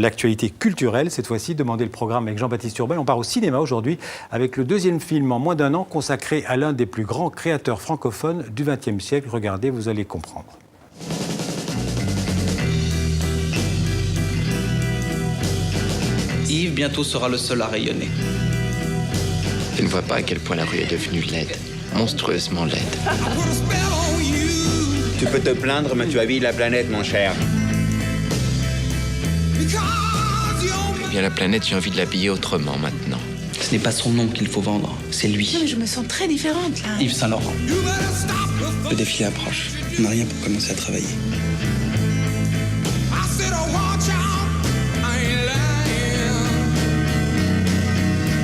L'actualité culturelle, cette fois-ci, demandez le programme avec Jean-Baptiste Urbain. On part au cinéma aujourd'hui avec le deuxième film en moins d'un an consacré à l'un des plus grands créateurs francophones du XXe siècle. Regardez, vous allez comprendre. Yves bientôt sera le seul à rayonner. Tu ne vois pas à quel point la rue est devenue laide, monstrueusement laide. Tu peux te plaindre, mais tu habilles la planète, mon cher. Eh bien, la planète, j'ai envie de l'habiller autrement maintenant. Ce n'est pas son nom qu'il faut vendre, c'est lui. Non mais je me sens très différente là. Yves Saint Laurent. Le défilé approche. On n'a rien pour commencer à travailler.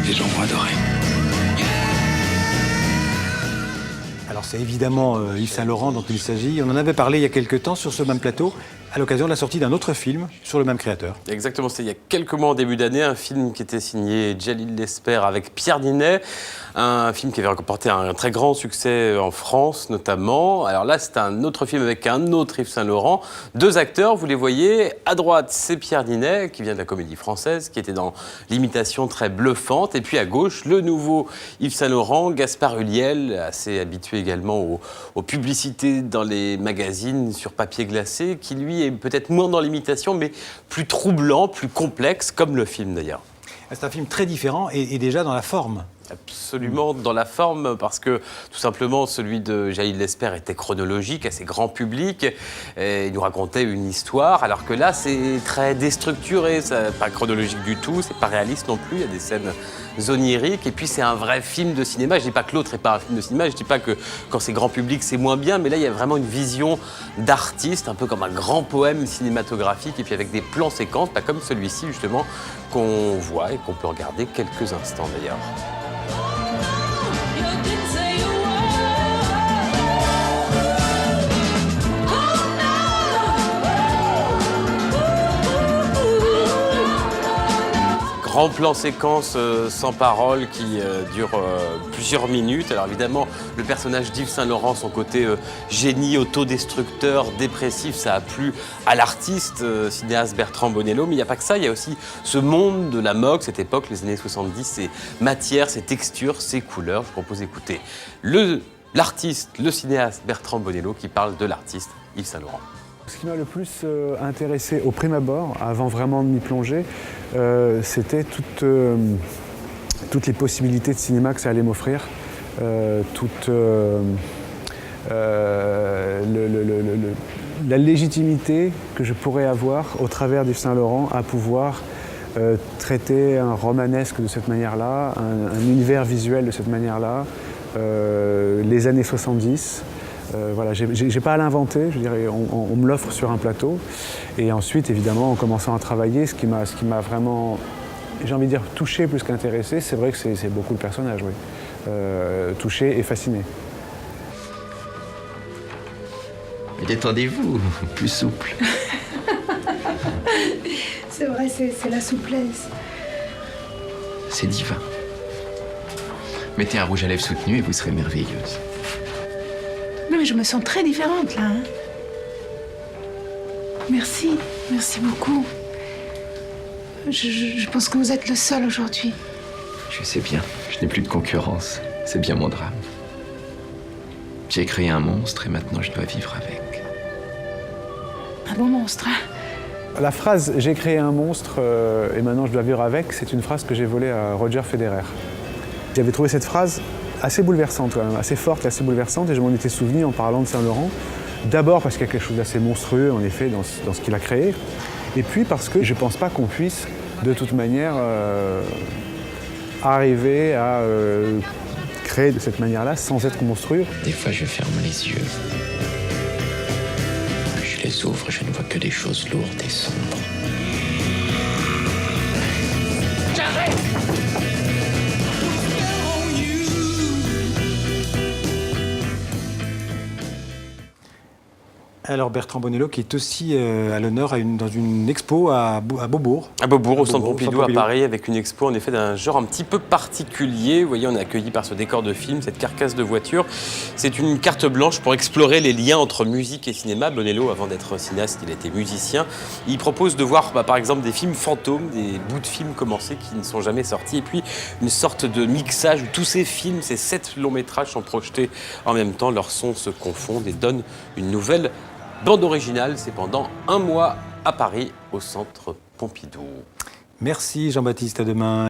Les gens vont adorer. Alors c'est évidemment Yves Saint Laurent dont il s'agit. On en avait parlé il y a quelques temps sur ce même plateau, à l'occasion de la sortie d'un autre film sur le même créateur. Exactement, c'était il y a quelques mois en début d'année, un film qui était signé Djalil Lespert avec Pierre Ninet, un film qui avait remporté un très grand succès en France notamment. Alors là, c'est un autre film avec un autre Yves Saint Laurent. Deux acteurs, vous les voyez, à droite, c'est Pierre Ninet, qui vient de la Comédie Française, qui était dans l'imitation très bluffante, et puis à gauche, le nouveau Yves Saint Laurent, Gaspard Ulliel, assez habitué également aux publicités dans les magazines sur papier glacé, qui lui est peut-être moins dans l'imitation, mais plus troublant, plus complexe, comme le film d'ailleurs. C'est un film très différent et déjà dans la forme. Absolument dans la forme, parce que tout simplement celui de Djalil Lespert était chronologique, assez grand public, et il nous racontait une histoire, alors que là c'est très déstructuré, c'est pas chronologique du tout, c'est pas réaliste non plus, il y a des scènes oniriques, et puis c'est un vrai film de cinéma. Je dis pas que l'autre est pas un film de cinéma, je dis pas que quand c'est grand public c'est moins bien, mais là il y a vraiment une vision d'artiste, un peu comme un grand poème cinématographique, et puis avec des plans séquences, pas comme celui-ci justement, qu'on voit et qu'on peut regarder quelques instants d'ailleurs. Grand plan séquence sans parole qui dure plusieurs minutes. Alors évidemment, le personnage d'Yves Saint Laurent, son côté génie, autodestructeur, dépressif, ça a plu à l'artiste cinéaste Bertrand Bonello. Mais il n'y a pas que ça, il y a aussi ce monde de la mode, cette époque, les années 70, ces matières, ces textures, ces couleurs. Je propose d'écouter l'artiste, le cinéaste Bertrand Bonello qui parle de l'artiste Yves Saint Laurent. Ce qui m'a le plus intéressé au prime abord, avant vraiment de m'y plonger, c'était toutes les possibilités de cinéma que ça allait m'offrir, la légitimité que je pourrais avoir au travers d'Yves Saint Laurent à pouvoir traiter un romanesque de cette manière-là, un univers visuel de cette manière-là, les années 70. Voilà, j'ai pas à l'inventer, je dirais, on me l'offre sur un plateau. Et ensuite, évidemment, en commençant à travailler, ce qui m'a vraiment, j'ai envie de dire, touché plus qu'intéressé, c'est vrai que c'est beaucoup le personnage, oui. Touché et fasciné. Mais détendez-vous, plus souple. C'est vrai, c'est la souplesse. C'est divin. Mettez un rouge à lèvres soutenu et vous serez merveilleuse. Non mais je me sens très différente là. Hein. Merci, merci beaucoup. Je pense que vous êtes le seul aujourd'hui. Je sais bien, je n'ai plus de concurrence. C'est bien mon drame. J'ai créé un monstre et maintenant je dois vivre avec. Un bon monstre, hein. La phrase « j'ai créé un monstre et maintenant je dois vivre avec », c'est une phrase que j'ai volée à Roger Federer. J'avais trouvé cette phrase assez bouleversante quand même, assez forte et assez bouleversante, et je m'en étais souvenu en parlant de Saint Laurent. D'abord parce qu'il y a quelque chose d'assez monstrueux en effet dans ce qu'il a créé, et puis parce que je ne pense pas qu'on puisse de toute manière arriver à créer de cette manière-là sans être monstrueux. Des fois je ferme les yeux. Je les ouvre et je ne vois que des choses lourdes et sombres. Alors Bertrand Bonello qui est aussi à l'honneur dans une expo à Beaubourg. À Beaubourg, au Centre Beaubourg, Pompidou, à Paris, avec une expo en effet d'un genre un petit peu particulier. Vous voyez, on est accueilli par ce décor de film, cette carcasse de voiture. C'est une carte blanche pour explorer les liens entre musique et cinéma. Bonello, avant d'être cinéaste, il était musicien. Il propose de voir par exemple des films fantômes, des bouts de films commencés qui ne sont jamais sortis. Et puis une sorte de mixage où tous ces films, ces 7 longs métrages sont projetés en même temps. Leurs sons se confondent et donnent une nouvelle bande originale. C'est pendant un mois à Paris, au Centre Pompidou. Merci Jean-Baptiste, à demain.